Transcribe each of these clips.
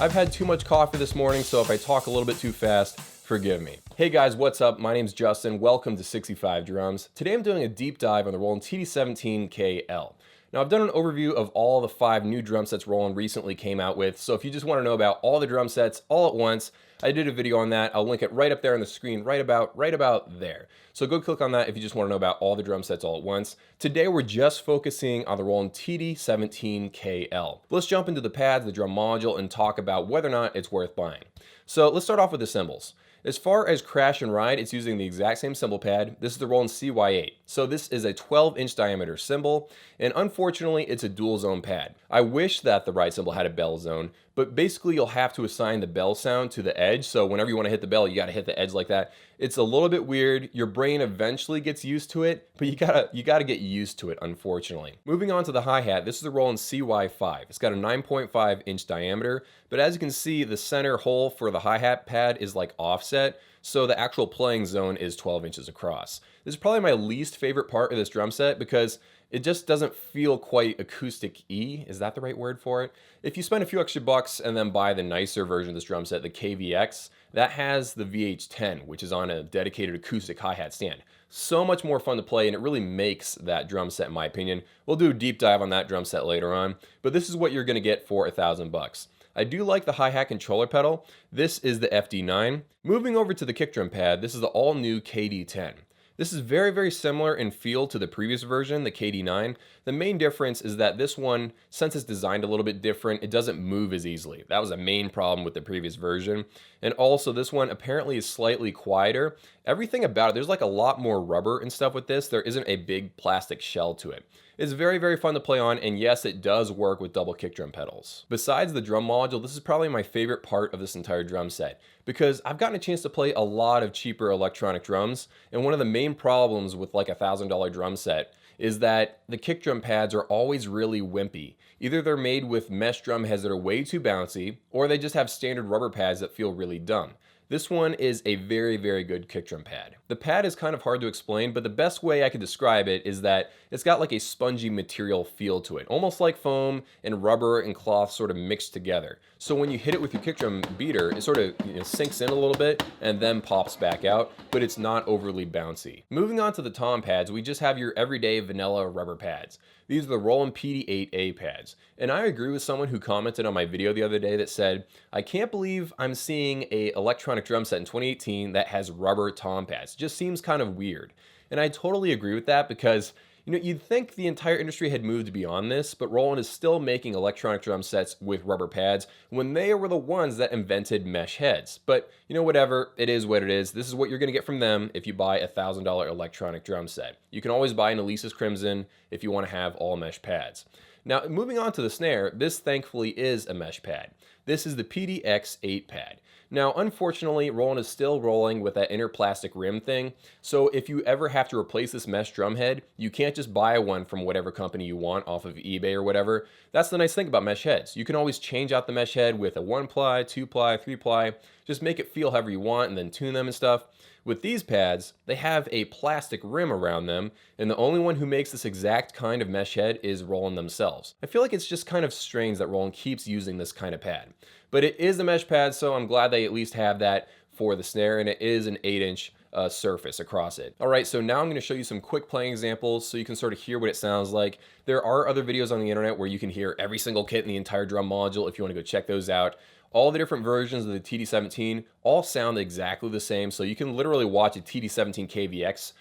I've had too much coffee this morning, so if I talk a little bit too fast, forgive me. Hey guys, what's up? My name's Justin. Welcome to 65 Drums. Today I'm doing a deep dive on the Roland TD17KL. Now I've done an overview of all the 5 new drum sets Roland recently came out with, so if you just want to know about all the drum sets all at once, I did a video on that. I'll link it right up there on the screen, right about there. So go click on that if you just want to know about all the drum sets all at once. Today we're just focusing on the Roland TD17KL. Let's jump into the pads, the drum module, and talk about whether or not it's worth buying. So let's start off with the cymbals. As far as crash and ride, it's using the exact same cymbal pad. This is the Roland CY8. So this is a 12-inch diameter cymbal, and unfortunately, it's a dual zone pad. I wish that the ride cymbal had a bell zone, but basically you'll have to assign the bell sound to the edge. So whenever you want to hit the bell, you got to hit the edge like that. It's a little bit weird. Your brain eventually gets used to it, but you gotta get used to it, unfortunately. Moving on to the hi-hat, this is the Roland CY5. It's got a 9.5-inch diameter, but as you can see, the center hole for the hi-hat pad is like offset, so the actual playing zone is 12 inches across. This is probably my least favorite part of this drum set because it just doesn't feel quite acoustic-y. Is that the right word for it? If you spend a few extra bucks and then buy the nicer version of this drum set, the KVX, that has the VH10, which is on a dedicated acoustic hi-hat stand. So much more fun to play, and it really makes that drum set, in my opinion. We'll do a deep dive on that drum set later on, but this is what you're gonna get for $1,000. I do like the hi-hat controller pedal. This is the FD9. Moving over to the kick drum pad, this is the all-new KD10. This is very, very similar in feel to the previous version, the KD9. The main difference is that this one, since it's designed a little bit different, it doesn't move as easily. That was a main problem with the previous version. And also this one apparently is slightly quieter. Everything about it, there's like a lot more rubber and stuff with this. There isn't a big plastic shell to it. It's very, very fun to play on, and yes, it does work with double kick drum pedals. Besides the drum module, this is probably my favorite part of this entire drum set because I've gotten a chance to play a lot of cheaper electronic drums, and one of the main problems with like a $1,000 drum set is that the kick drum pads are always really wimpy. Either they're made with mesh drum heads that are way too bouncy, or they just have standard rubber pads that feel really dumb. This one is a very, very good kick drum pad. The pad is kind of hard to explain, but the best way I could describe it is that it's got like a spongy material feel to it, almost like foam and rubber and cloth sort of mixed together. So when you hit it with your kick drum beater, it sort of sinks in a little bit and then pops back out, but it's not overly bouncy. Moving on to the tom pads, we just have your everyday vanilla rubber pads. These are the Roland PD8A pads. And I agree with someone who commented on my video the other day that said, I can't believe I'm seeing a electronic drum set in 2018 that has rubber tom pads. It just seems kind of weird. And I totally agree with that because you'd think the entire industry had moved beyond this, but Roland is still making electronic drum sets with rubber pads when they were the ones that invented mesh heads. But whatever, it is what it is. This is what you're gonna get from them if you buy a $1,000 electronic drum set. You can always buy an Elisa's Crimson if you wanna have all mesh pads. Now, moving on to the snare, this thankfully is a mesh pad. This is the PDX8 pad. Now, unfortunately, Roland is still rolling with that inner plastic rim thing, so if you ever have to replace this mesh drum head, you can't just buy one from whatever company you want off of eBay or whatever. That's the nice thing about mesh heads. You can always change out the mesh head with a 1-ply, 2-ply, 3-ply, just make it feel however you want and then tune them and stuff. With these pads, they have a plastic rim around them, and the only one who makes this exact kind of mesh head is Roland themselves. I feel like it's just kind of strange that Roland keeps using this kind of pad. But it is a mesh pad, so I'm glad they at least have that for the snare, and it is an 8-inch surface across it. All right, so now I'm going to show you some quick playing examples so you can sort of hear what it sounds like. There are other videos on the internet where you can hear every single kit in the entire drum module if you want to go check those out. All the different versions of the TD17 all sound exactly the same, so you can literally watch a TD17KVX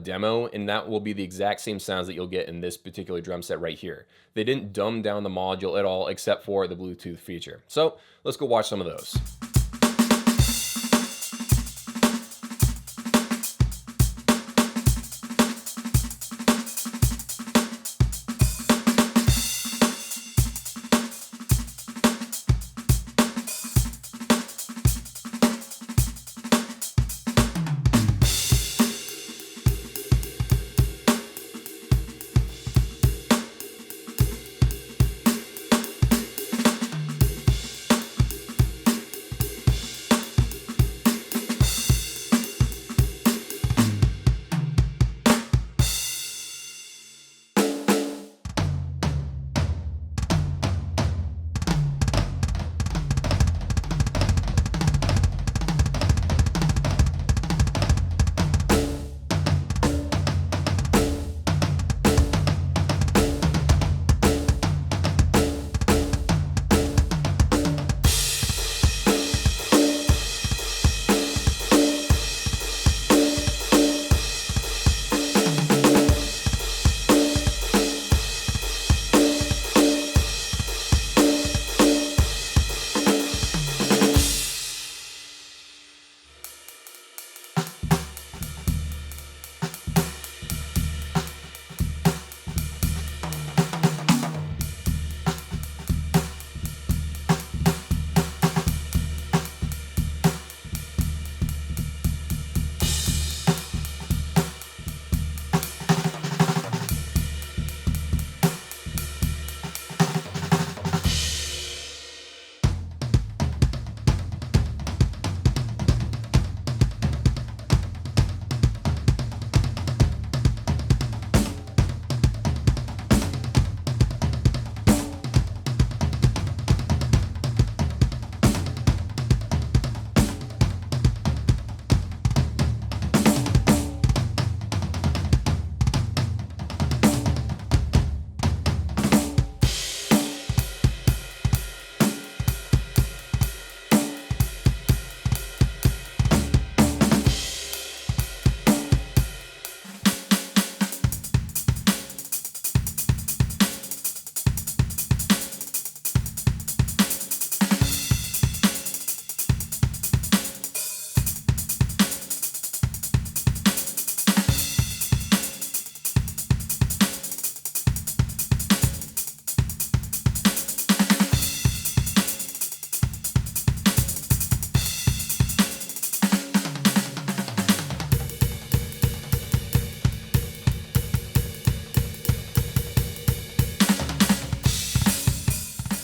demo, and that will be the exact same sounds that you'll get in this particular drum set right here. They didn't dumb down the module at all except for the Bluetooth feature. So let's go watch some of those.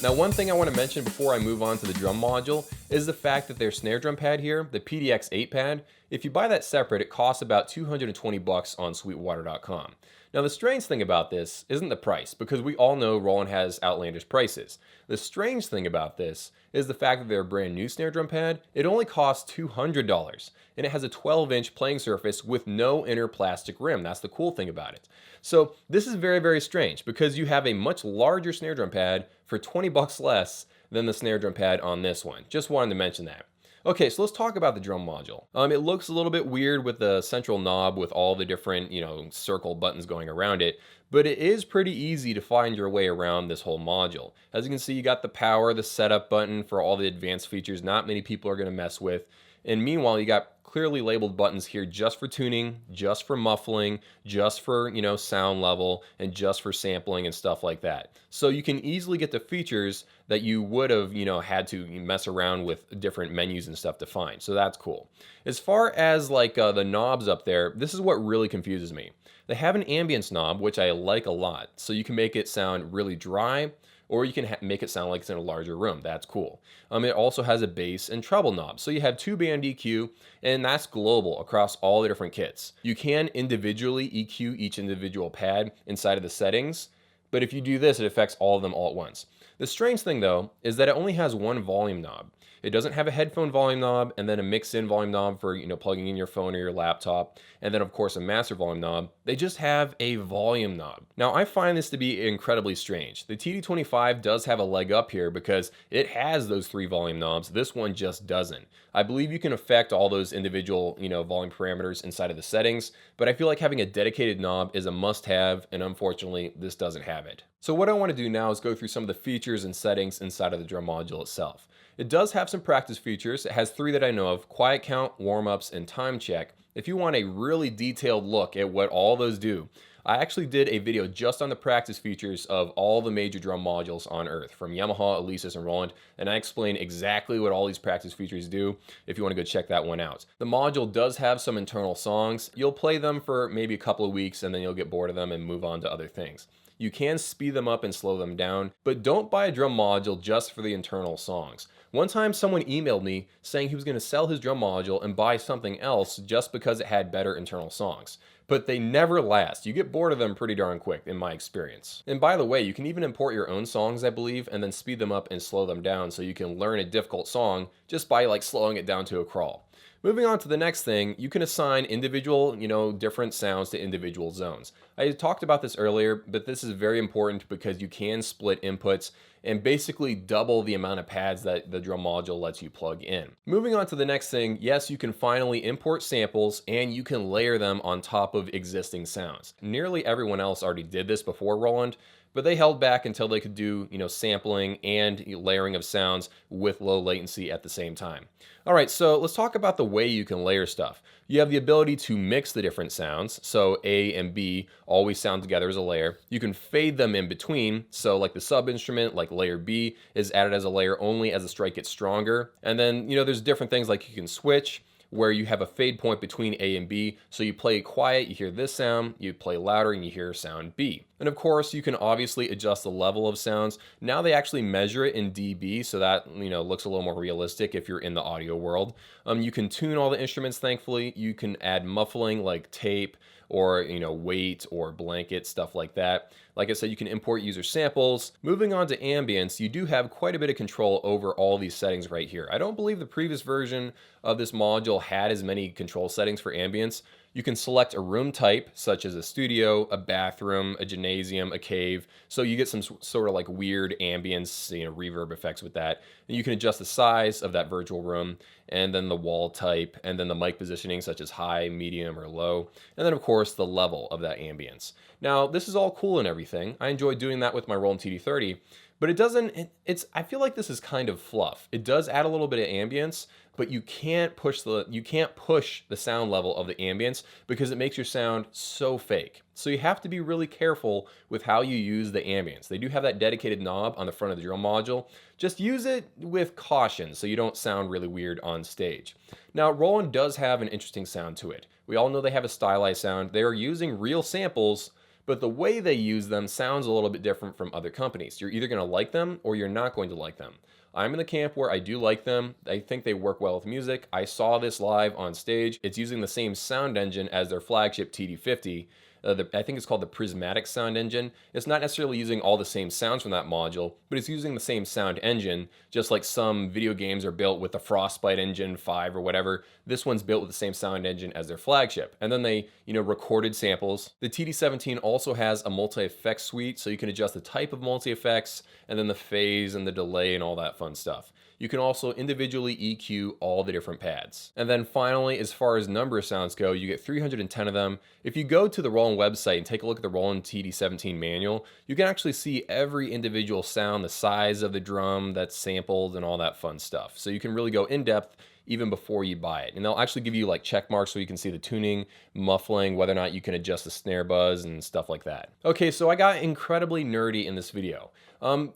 Now, one thing I want to mention before I move on to the drum module is the fact that their snare drum pad here, the PDX8 pad, if you buy that separate, it costs about $220 on sweetwater.com. Now, the strange thing about this isn't the price, because we all know Roland has outlandish prices. The strange thing about this is the fact that their brand new snare drum pad, it only costs $200, and it has a 12-inch playing surface with no inner plastic rim. That's the cool thing about it. So this is very, very strange, because you have a much larger snare drum pad for $20 less than the snare drum pad on this one. Just wanted to mention that. Okay, so let's talk about the drum module. It looks a little bit weird with the central knob with all the different, circle buttons going around it, but it is pretty easy to find your way around this whole module. As you can see, you got the power, the setup button for all the advanced features not many people are going to mess with. And meanwhile, you got clearly labeled buttons here just for tuning, just for muffling, just for, sound level, and just for sampling and stuff like that. So you can easily get the features that you would have, had to mess around with different menus and stuff to find. So that's cool. As far as the knobs up there, this is what really confuses me. They have an ambience knob, which I like a lot. So you can make it sound really dry, or you can make it sound like it's in a larger room. That's cool. It also has a bass and treble knob. So you have 2 band EQ, and that's global across all the different kits. You can individually EQ each individual pad inside of the settings, but if you do this, it affects all of them all at once. The strange thing though, is that it only has one volume knob. It doesn't have a headphone volume knob, and then a mix-in volume knob for plugging in your phone or your laptop, and then of course a master volume knob. They just have a volume knob. Now I find this to be incredibly strange. The TD25 does have a leg up here because it has those 3 volume knobs. This one just doesn't. I believe you can affect all those individual volume parameters inside of the settings, but I feel like having a dedicated knob is a must-have, and unfortunately this doesn't have it. So what I want to do now is go through some of the features and settings inside of the drum module itself. It does have some practice features. It has 3 that I know of: quiet count, warm-ups, and time check. If you want a really detailed look at what all those do, I actually did a video just on the practice features of all the major drum modules on Earth, from Yamaha, Alesis, and Roland, and I explain exactly what all these practice features do if you want to go check that one out. The module does have some internal songs. You'll play them for maybe a couple of weeks, and then you'll get bored of them and move on to other things. You can speed them up and slow them down, but don't buy a drum module just for the internal songs. One time someone emailed me saying he was going to sell his drum module and buy something else just because it had better internal songs. But they never last. You get bored of them pretty darn quick, in my experience. And by the way, you can even import your own songs, I believe, and then speed them up and slow them down so you can learn a difficult song just by slowing it down to a crawl. Moving on to the next thing, you can assign individual, different sounds to individual zones. I talked about this earlier, but this is very important because you can split inputs and basically double the amount of pads that the drum module lets you plug in. Moving on to the next thing, yes, you can finally import samples and you can layer them on top of existing sounds. Nearly everyone else already did this before Roland, but they held back until they could do, sampling and layering of sounds with low latency at the same time. All right, so let's talk about the way you can layer stuff. You have the ability to mix the different sounds, so A and B always sound together as a layer. You can fade them in between, so like the sub instrument, like layer B, is added as a layer only as the strike gets stronger. And then, there's different things like you can switch, where you have a fade point between A and B. So you play quiet, you hear this sound, you play louder and you hear sound B. And of course, you can obviously adjust the level of sounds. Now they actually measure it in dB, so that looks a little more realistic if you're in the audio world. You can tune all the instruments, thankfully. You can add muffling like tape or weight or blanket, stuff like that. Like I said, you can import user samples. Moving on to ambience, you do have quite a bit of control over all these settings right here. I don't believe the previous version of this module had as many control settings for ambience. You can select a room type, such as a studio, a bathroom, a gymnasium, a cave. So you get some sort of weird ambience, reverb effects with that. And you can adjust the size of that virtual room, and then the wall type, and then the mic positioning, such as high, medium, or low. And then of course the level of that ambience. Now this is all cool and everything. I enjoy doing that with my Roland TD30, but it doesn't, I feel like this is kind of fluff. It does add a little bit of ambience, but you can't push the sound level of the ambience because it makes your sound so fake. So you have to be really careful with how you use the ambience. They do have that dedicated knob on the front of the drum module. Just use it with caution so you don't sound really weird on stage. Now, Roland does have an interesting sound to it. We all know they have a stylized sound. They are using real samples, but the way they use them sounds a little bit different from other companies. You're either going to like them or you're not going to like them. I'm in the camp where I do like them. I think they work well with music. I saw this live on stage. It's using the same sound engine as their flagship TD50. I think it's called the Prismatic sound engine. It's not necessarily using all the same sounds from that module, but it's using the same sound engine, just like some video games are built with the Frostbite engine 5 or whatever. This one's built with the same sound engine as their flagship. And then they, recorded samples. The TD17 also has a multi-effects suite, so you can adjust the type of multi-effects and then the phase and the delay and all that fun stuff. You can also individually EQ all the different pads. And then finally, as far as number of sounds go, you get 310 of them. If you go to the Roland website and take a look at the Roland TD17 manual, you can actually see every individual sound, the size of the drum that's sampled and all that fun stuff. So you can really go in depth even before you buy it. And they'll actually give you like check marks so you can see the tuning, muffling, whether or not you can adjust the snare buzz and stuff like that. Okay, so I got incredibly nerdy in this video.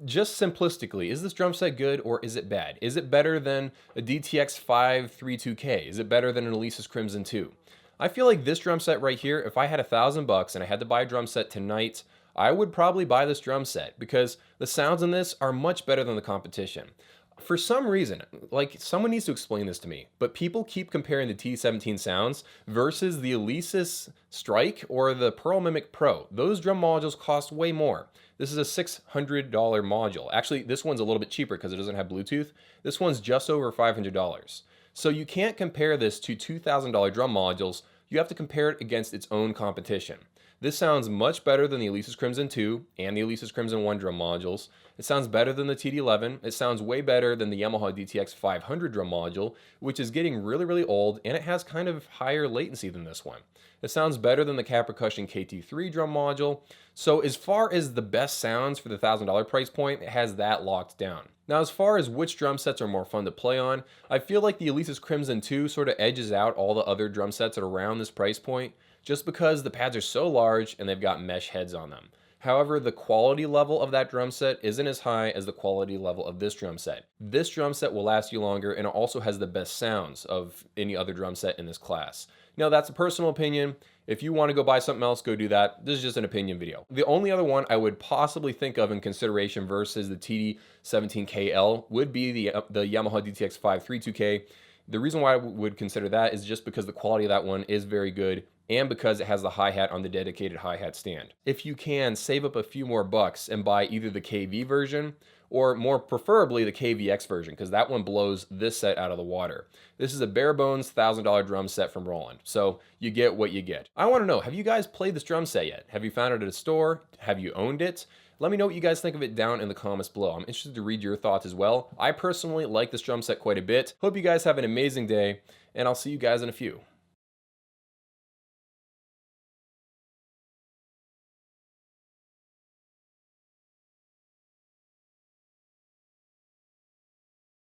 Just simplistically, is this drum set good or is it bad? Is it better than a DTX 532K? Is it better than an Alesis Crimson 2? I feel like this drum set right here, if I had $1,000 and I had to buy a drum set tonight, I would probably buy this drum set because the sounds in this are much better than the competition. For some reason, like someone needs to explain this to me, but people keep comparing the TD17 sounds versus the Alesis Strike or the Pearl Mimic Pro. Those drum modules cost way more. This is a $600 module. Actually, this one's a little bit cheaper because it doesn't have Bluetooth. This one's just over $500. So you can't compare this to $2,000 drum modules. You have to compare it against its own competition. This sounds much better than the Alesis Crimson 2 and the Alesis Crimson 1 drum modules. It sounds better than the TD11. It sounds way better than the Yamaha DTX 500 drum module, which is getting really, really old, and it has kind of higher latency than this one. It sounds better than the Cat Percussion KT3 drum module. So as far as the best sounds for the $1,000 price point, it has that locked down. Now, as far as which drum sets are more fun to play on, I feel like the Alesis Crimson 2 sort of edges out all the other drum sets at around this price point, just because the pads are so large and they've got mesh heads on them. However, the quality level of that drum set isn't as high as the quality level of this drum set. This drum set will last you longer, and it also has the best sounds of any other drum set in this class. Now, that's a personal opinion. If you want to go buy something else, go do that. This is just an opinion video. The only other one I would possibly think of in consideration versus the TD17KL would be the Yamaha DTX 532K. The reason why I would consider that is just because the quality of that one is very good, and because it has the hi-hat on the dedicated hi-hat stand. If you can, save up a few more bucks and buy either the KV version or more preferably the KVX version, because that one blows this set out of the water. This is a bare bones $1,000 drum set from Roland, so you get what you get. I want to know, have you guys played this drum set yet? Have you found it at a store? Have you owned it? Let me know what you guys think of it down in the comments below. I'm interested to read your thoughts as well. I personally like this drum set quite a bit. Hope you guys have an amazing day, and I'll see you guys in a few.